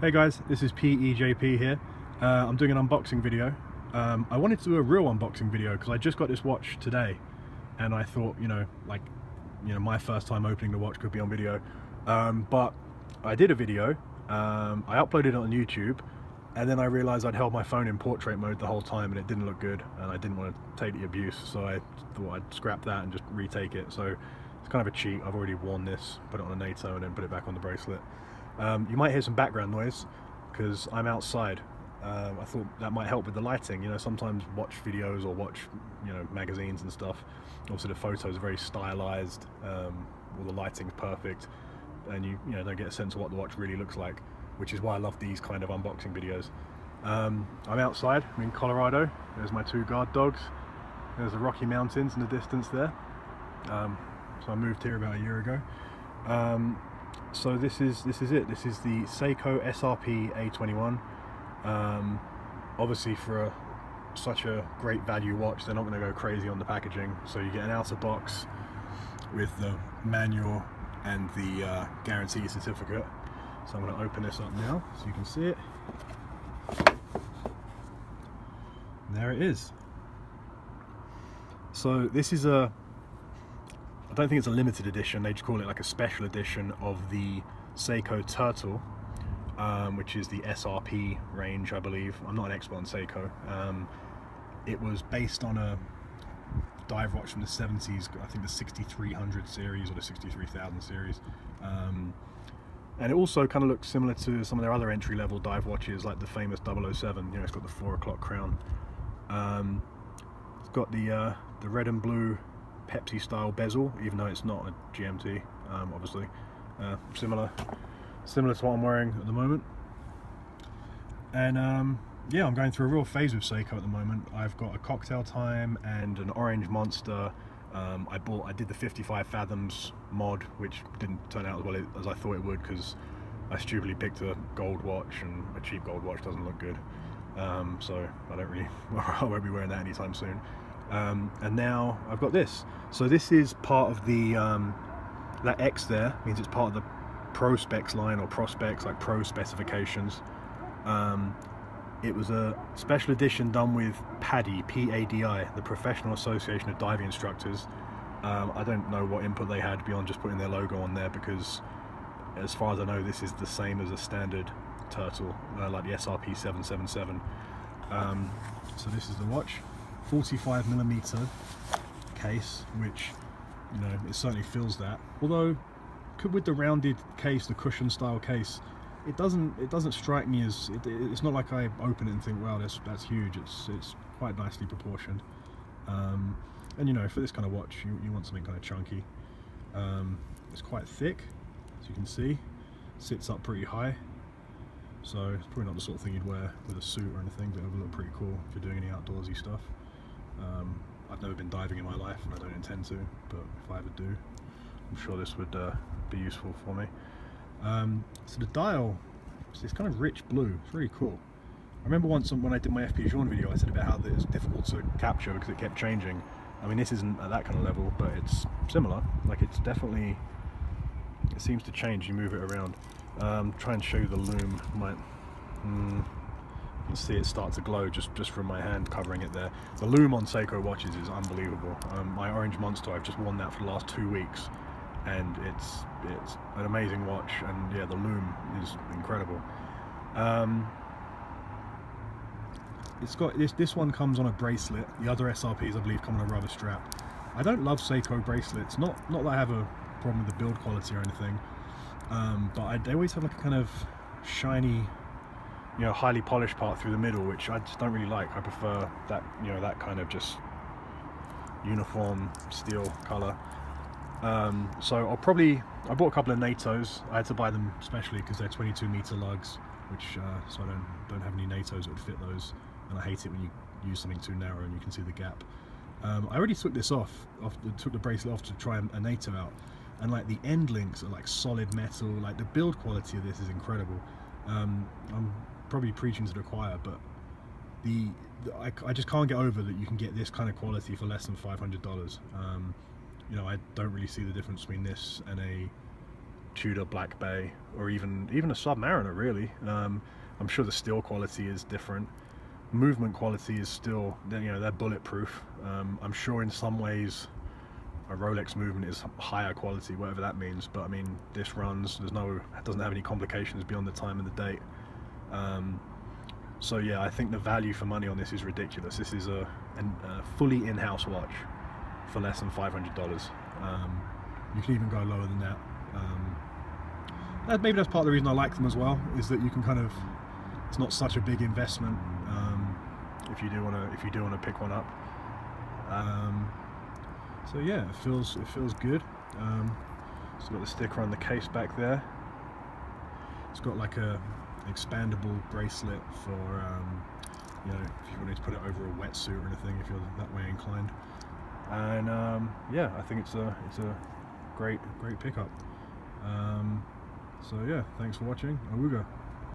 Hey guys, this is PEJP here. I'm doing an unboxing video. I wanted to do a real unboxing video because I just got this watch today and I thought, my first time opening the watch could be on video. But I did a video, I uploaded it on YouTube, and then I realized I'd held my phone in portrait mode the whole time and it didn't look good and I didn't want to take the abuse, so I thought I'd scrap that and just retake it. So it's kind of a cheat. I've already worn this, put it on a NATO and then put it back on the bracelet. You might hear some background noise because I'm outside. I thought that might help with the lighting. Sometimes watch videos or watch, magazines and stuff. Also, the photos are very stylized. All the lighting's perfect, and you don't get a sense of what the watch really looks like, which is why I love these kind of unboxing videos. I'm outside. I'm in Colorado. There's my two guard dogs. There's the Rocky Mountains in the distance there. So I moved here about a year ago. So this is it. This is the Seiko SRPA21. Obviously, for such a great value watch, they're not going to go crazy on the packaging. So you get an outer box with the manual and the guarantee certificate. So I'm going to open this up now so you can see it. And there it is. So this is I don't think it's a limited edition, they just call it like a special edition of the Seiko Turtle, which is the SRP range, I believe. I'm not an expert on Seiko. It was based on a dive watch from the 70s, I think the 6300 series or the 63,000 series. And it also kind of looks similar to some of their other entry-level dive watches, like the famous 007. It's got the 4 o'clock crown. It's got the red and blue Pepsi style bezel, even though it's not a GMT, obviously. Similar to what I'm wearing at the moment. And yeah, I'm going through a real phase with Seiko at the moment. I've got a Cocktail Time and an Orange Monster. I did the 55 Fathoms mod, which didn't turn out as well as I thought it would because I stupidly picked a gold watch, and a cheap gold watch doesn't look good. So I won't be wearing that anytime soon. And now I've got this. So this is part of the that X there means it's part of the Pro Specs line, or Prospecs, like Pro specifications. It was a special edition done with PADI, P-A-D-I, the Professional Association of Diving Instructors. I don't know what input they had beyond just putting their logo on there, because as far as I know, this is the same as a standard Turtle, like the SRP777. So this is the watch. 45mm case, which it certainly feels that. Although with the rounded case, the cushion style case, it doesn't strike me as it's not like I open it and think, wow, that's huge. It's quite nicely proportioned. And for this kind of watch, you want something kind of chunky. It's quite thick, as you can see. Sits up pretty high. So it's probably not the sort of thing you'd wear with a suit or anything, but it would look pretty cool if you're doing any outdoorsy stuff. I've never been diving in my life, and I don't intend to, but if I ever do, I'm sure this would be useful for me. So the dial, it's this kind of rich blue. It's really cool. I remember once when I did my FP video, I said about how it's difficult to capture because it kept changing. I mean, this isn't at that kind of level, but it's similar. Like, it's definitely, it seems to change. You move it around. Try and show you the lume. You can see it start to glow just from my hand covering it there. The lume on Seiko watches is unbelievable. My Orange Monster, I've just worn that for the last 2 weeks, and it's an amazing watch. And yeah, the lume is incredible. It's got this one comes on a bracelet. The other SRPs, I believe, come on a rubber strap. I don't love Seiko bracelets. Not that I have a problem with the build quality or anything, but they always have like a kind of shiny, highly polished part through the middle, which I just don't really like. I prefer that, that kind of just uniform steel color. So I bought a couple of NATOs. I had to buy them specially because they're 22-meter lugs, which so I don't have any NATOs that would fit those, and I hate it when you use something too narrow and you can see the gap. I already took this took the bracelet off to try a NATO out, and like the end links are like solid metal. Like, the build quality of this is incredible. I'm probably preaching to the choir, but I just can't get over that you can get this kind of quality for less than $500. I don't really see the difference between this and a Tudor Black Bay, or even a Submariner really. I'm sure the steel quality is different. Movement quality is still, you know, they're bulletproof. I'm sure in some ways a Rolex movement is higher quality, whatever that means, but I mean, this runs, it doesn't have any complications beyond the time and the date. So yeah, I think the value for money on this is ridiculous. This is a fully in-house watch for less than $500. You can even go lower than that. Maybe that's part of the reason I like them as well, is that you can kind of, it's not such a big investment if you do want to pick one up. So yeah, it feels good. It's got the sticker on the case back there. It's got like a expandable bracelet for you know, if you wanted to put it over a wetsuit or anything, if you're that way inclined. And yeah, I think it's a great pickup. So yeah, thanks for watching. Awooga.